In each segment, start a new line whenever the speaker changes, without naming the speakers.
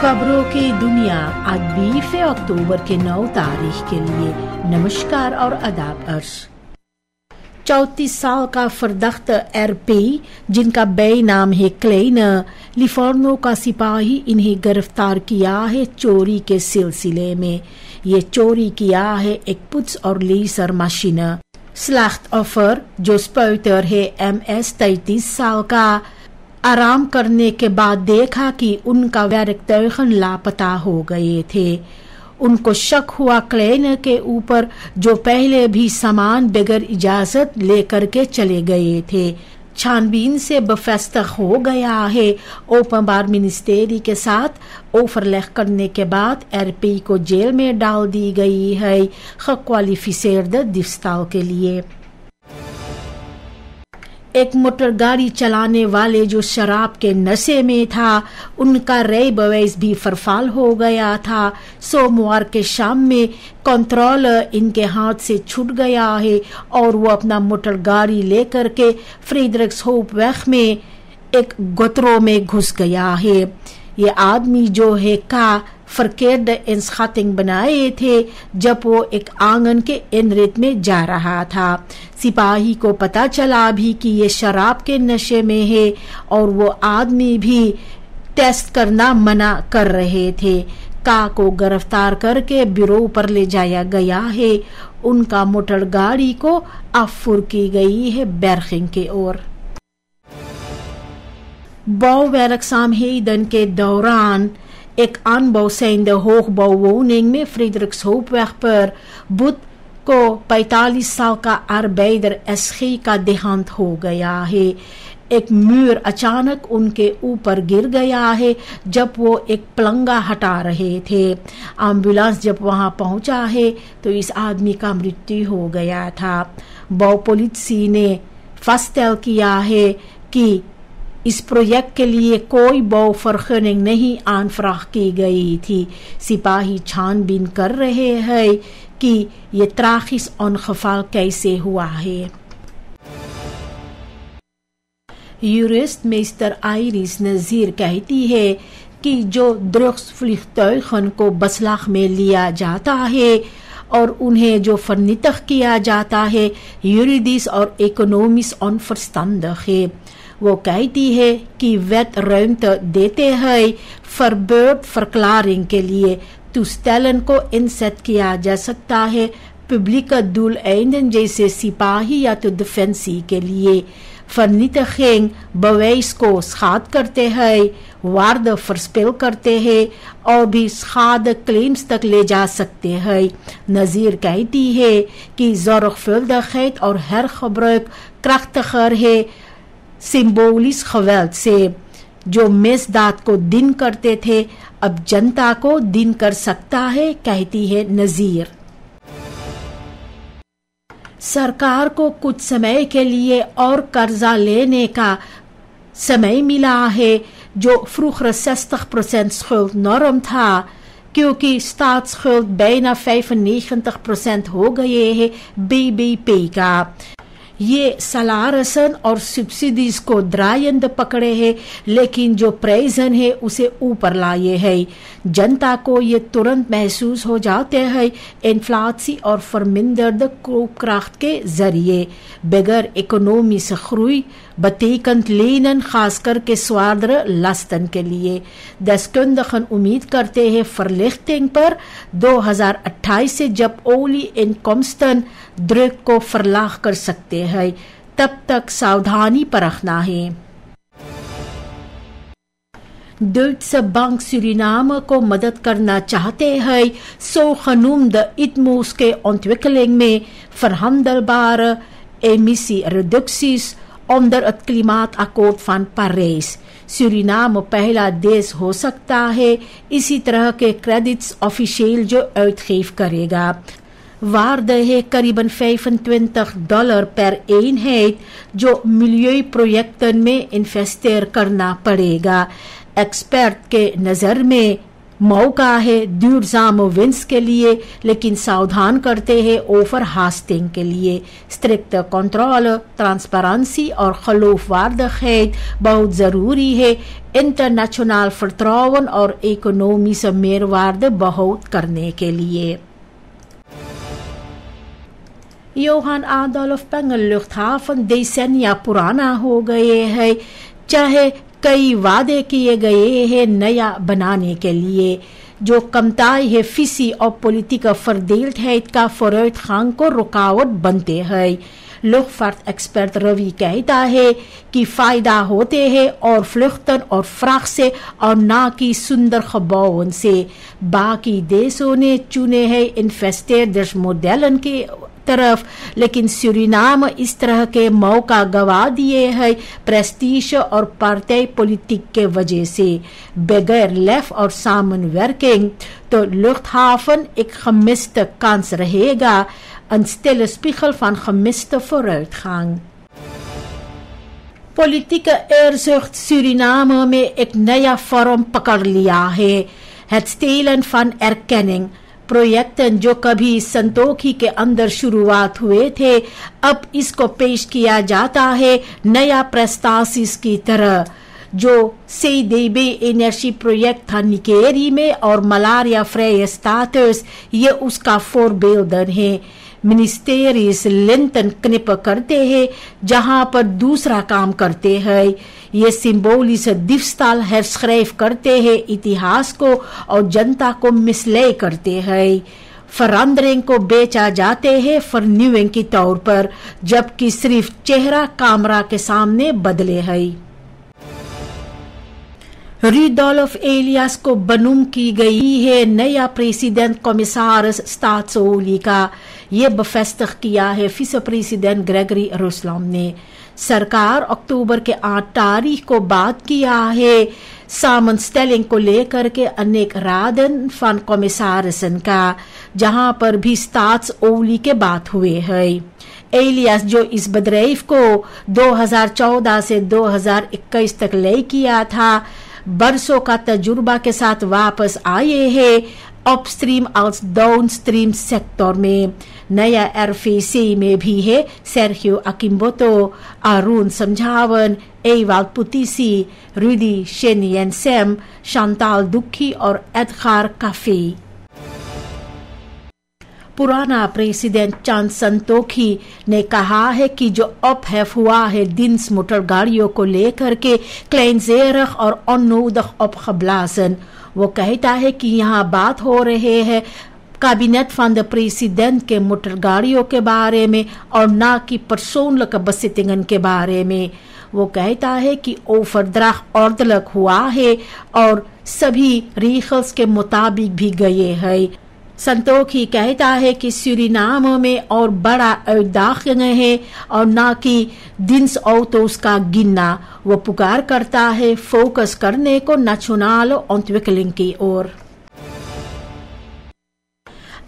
खबरों की दुनिया आज 20 अक्टूबर के 9 तारीख के लिए नमस्कार और आदाब अर्ज। 34 साल का फरदख्त RP, जिनका बे नाम है क्लेन लिफोर्नो का सिपाही, इन्हें गिरफ्तार किया है चोरी के सिलसिले में। ये चोरी किया है एक पुट्स और लेसर मशीन। स्लैख्त ऑफर जो स्पोटर है MS 33 साल का, आराम करने के बाद देखा कि उनका वर्कतौगन लापता हो गए थे। उनको शक हुआ क्लेन के ऊपर, जो पहले भी सामान बगैर इजाजत लेकर के चले गए थे। छानबीन से बफस्ता हो गया है। ओपनबार मिनिस्ट्री के साथ ओवरलैप करने के बाद RP को जेल में डाल दी गई है क्वालिफिसेर्ड दिफ्ताल के लिए। एक मोटर गाड़ी चलाने वाले जो शराब के नशे में था, उनका रेबवेस भी फरफाल हो गया था। सोमवार के शाम में कंट्रोल इनके हाथ से छूट गया है और वो अपना मोटर गाड़ी लेकर के फ्रीडरिक्सहोफ में एक गोत्रो में घुस गया है। ये आदमी जो है का फरकेड इंस्खातिंग बनाए थे जब वो एक आंगन के इनरित में जा रहा था। सिपाही को पता चला भी कि ये शराब के नशे में है और वो आदमी भी टेस्ट करना मना कर रहे थे। का को गिरफ्तार करके ब्यूरो पर ले जाया गया है। उनका मोटर गाड़ी को अफुर की गई है बेरखिंग के ओर। बouwwerkzaamheden के दौरान एक aanbouwzijnde hoogbouwwoning में फ्रीडरिक्सहोफ पर बुध को 45 साल का arbeider SG का देहांत हो गया है। एक म्यूर अचानक उनके ऊपर गिर गया है जब वो एक पलंगा हटा रहे थे। एम्बुलेंस जब वहां पहुंचा है तो इस आदमी का मृत्यु हो गया था। बouwpolitie ने vaststeld किया है कि इस प्रोजेक्ट के लिए कोई बouwvergunning नहीं aanvraag की गई थी। सिपाही छानबीन कर रहे हैं कि ये tragisch ongeval कैसे हुआ है। यूरिस्ट मिस्टर आइरिस नजीर कहती है कि जो drugsvliegtuigen को बसलाख में लिया जाता है और उन्हें जो vernietigd किया जाता है, juridisch और economisch onverstandig है। वो कहती है कि wet ruimte देते हैं verboedverklaring के लिए toestellen को inzet किया जा सकता है publieke doeleinden जैसे सिपाही या तो डिफेंसी के लिए। vernietiging bewijs को schade करते हैं, waarde verspil करते हैं और भी schade claims तक ले जा सकते हैं। नजीर कहती है कि zorgvuldigheid और hergebruik krachtiger है सिंबोलिस geweld से। जो misdaad को दिन करते थे अब जनता को दिन कर सकता है, कहती है नजीर। सरकार को कुछ समय के लिए और कर्जा लेने का समय मिला है, जो vroeger 60% schuld norm था, क्योंकि staatsschuld bijna 95% हो गए है BBP का। ये सलारसन और सब्सिडीज को द्रायंद पकड़े है, लेकिन जो प्रेजन है उसे ऊपर लाए है। जनता को ये तुरंत महसूस हो जाते हैं इन्फ्लासी और verminderde koopkracht के जरिए। बगैर इकोनॉमी से groei betekent lenen, खासकर के zwaardere lasten के लिए। deskundigen उम्मीद करते हैं verlichting पर 2028 से जब olie inkomsten druk को verlaag कर सकते हैं, तब तक सावधानी बरतना है। Duitse Bank Suriname को मदद करना चाहते हैं zogenoemde ITMO's के ontwikkeling में verhandelbare emissiereducties onder het klimaatakkoord van Parijs। Suriname पहला देश हो सकता है इसी तरह के क्रेडिट्स ऑफिशियल जो uitgeef करेगा। waarde है करीबन $25 per eenheid जो milieuprojecten में इन्वेस्टर करना पड़ेगा। एक्सपर्ट के नजर में मौका है duurzame winst के लिए, लेकिन सावधान करते हैं overhaasting के लिए। स्ट्रिक्ट कंट्रोल, ट्रांसपेरेंसी और geloofwaardigheid बहुत जरूरी है इंटरनेशनल vertrouwen और economische meerwaarde behoud करने के लिए। Johan Adolf Pengel luchthaven decennia पुराना हो गए है, चाहे कई वादे किए गए हैं नया बनाने के लिए। जो कमताई है फिसी और पॉलिटिका verdeeldheid का vooruitgang को रुकावट बनते हैं। luchtvaart एक्सपर्ट रवि कहता है कि फायदा होते हैं और vluchten और vraag से और ना कि सुंदर gebouwen से। बाकी देशों ने चुने हैं इन्वेस्टर्स मॉडलन के तरफ, लेकिन सूरीनाम इस तरह के मौका गवा दिए है प्रेस्टीज और पार्टी पॉलिटिक के वजह से। बगैर लेफ और सामनwerking तो luchthaven एक gemiste kans रहेगा, een stille spiegel van gemiste vooruitgang। Politieke eerzucht Suriname में एक नया vorm पकड़ लिया है, het stelen van erkenning। Project जो कभी संतोखी के अंदर शुरुआत हुए थे, अब इसको पेश किया जाता है नया प्रस्तासिस की तरह। जो CDB एनर्जी प्रोजेक्ट था निकेरी में और मलारिया फ्री स्टेटस, ये उसका फोरबेल्डन है। मिनिस्टेरियस लिंटन क्निप करते हैं जहां पर दूसरा काम करते हैं। ये सिंबोलिस दिवसताल herschrijf करते हैं इतिहास को और जनता को मिसले करते हैं। फरांदरिंग को बेचा जाते हैं फरन्यूइंग के तौर पर, जबकि सिर्फ चेहरा कैमरा के सामने बदले है। Rudolf Elias को बनुम की गई है नया प्रेसिडेंट कमिसारिस staatsolie का, ये बफेस्tig किया है विce प्रेसिडेंट ग्रेगरी रुसलम ने। सरकार अक्टूबर के 8 तारीख को बात किया है सामनstelling को लेकर के अनेक रादन van commissarissen का, जहां पर भी staatsolie के बात हुए है। एलियास जो इस बदरेफ को 2014 से 2021 तक ले किया था, बरसों का तजुर्बा के साथ वापस आए हैं अपस्ट्रीम और डाउनस्ट्रीम सेक्टर में। नया RVC में भी है Sergio Akimboto, Arun समझावन, एवाल्ड पुतीसी, Rudy शेनियनसेम, Chantal दुखी और एडगार काफी। पुराना प्रेसिडेंट चांद संतोखी ने कहा है कि जो ophef हुआ है दिन्स मोटर गाड़ियों को लेकर के क्लेंजेरख और onnodig opgeblazen, वो कहता है कि यहाँ बात हो रहे है काबिनेट van de president के मोटर गाड़ियों के बारे में और ना कि persoonlijke bezittingen के बारे में। वो कहता है कि overdracht ordelijk हुआ है और सभी regels के मुताबिक भी गए है। संतोखी कहता है कि सूरीनाम में और बड़ा uitdaging है और ना कि दिन्स auto's का गिनना। वो पुकार करता है फोकस करने को नेशनल ontwikkeling की ओर।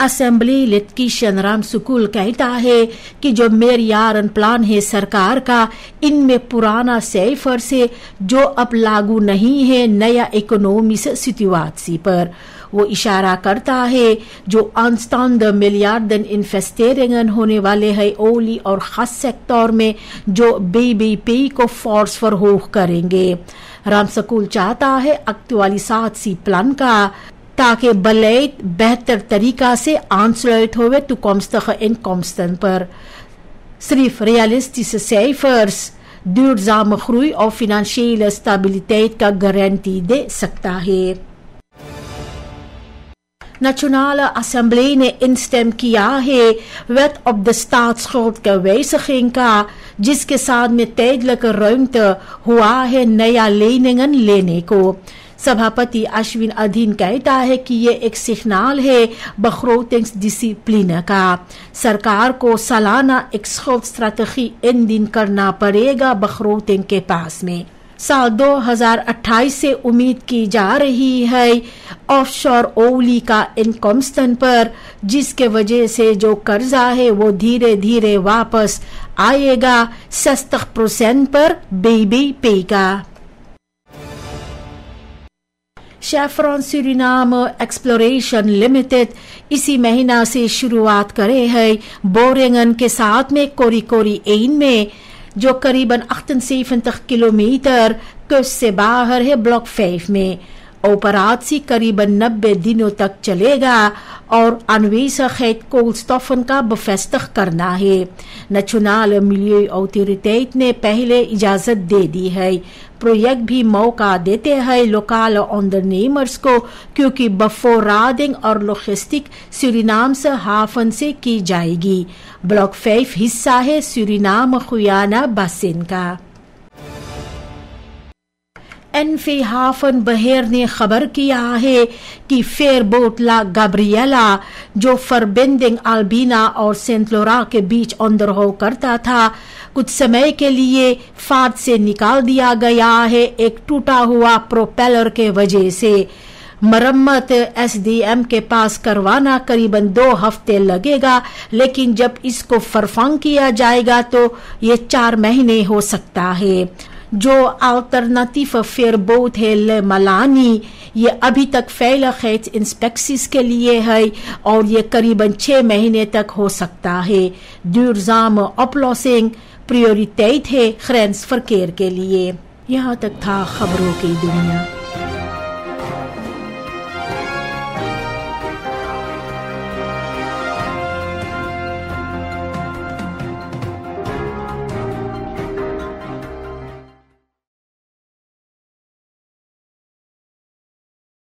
असेंबली लिड किशन रामसुकुल कहता है कि जो मेरियारन प्लान है सरकार का, इनमें पुराना सेफर से जो अब लागू नहीं है नया इकोनॉमिक सिचुएशन पर। वो इशारा करता है जो aanstaande miljarden investeringen होने वाले हैं ओली और खास सेक्टर में, जो BBP को फोर्स verhoog करेंगे। रामसकुल चाहता है एक्चुअलिसाtie प्लान का, ताकि beleid बेहतर तरीका से aansluit होवे toekomstige inkomsten पर। सिर्फ realistische cijfers duurzame groei और financiële stabiliteit का गारंटी दे सकता है। Nationale Assemblée ने instem किया है wet op de staatsschuld के wijziging का, जिसके साथ में tijdelijke ruimte हुआ है नया leningen लेने को। सभापति अश्विन अधीन कहता है कि ये एक सिग्नल है begrotingsdiscipline का। सरकार को सालाना एक schuld strategie इंदिन करना पड़ेगा begroting के पास में। साल 2028 से उम्मीद की जा रही है ऑफशोर ओली का इनकमस्टन पर, जिसके वजह से जो कर्जा है वो धीरे धीरे वापस आएगा 60% पर BBP का। शेफ्रॉन सूरीनाम एक्सप्लोरेशन लिमिटेड इसी महीना से शुरुआत करे है बोरिंगन के साथ में कोरी एन में, जो करीबन 78 किलोमीटर कस्ट से बाहर है ब्लॉक 5 में। ऑपरेशन करीबन 90 दिनों तक चलेगा और अन्वेषक कोलस्टॉफन का बफेस्tig करना है। नेशनल मिलिeu ऑथोरिटी ने पहले इजाजत दे दी है। प्रोजेक्ट भी मौका देते हैं लोकल ondernemers को, क्योंकि bevoorrading और लॉजिस्टिक सूरीनाम से हाफन से की जाएगी। ब्लॉक 5 हिस्सा है सूरीनाम गुयाना बासिन का। एनफे हाफन बहेर ने खबर किया है कि फेयरबोट ला गाब्रिएला, जो फरबेंडिंग अल्बिना और सेंट लोरा के बीच अंदरहो करता था, कुछ समय के लिए फार्ट से निकाल दिया गया है एक टूटा हुआ प्रोपेलर के वजह से। मरम्मत एसडीएम के पास करवाना करीबन 2 हफ्ते लगेगा, लेकिन जब इसको फरफंग किया जाएगा तो ये 4 महीने हो सकता है। जो अल्टरनेटिव फेयरबोट है ले मलानी, ये अभी तक फेल इंस्पेक्सिस के लिए है और ये करीबन 6 महीने तक हो सकता है। दुर्जाम ऑपलॉसिंग प्रायोरिटेट है ग्रेंस फरकेर के लिए। यहाँ तक था खबरों की दुनिया।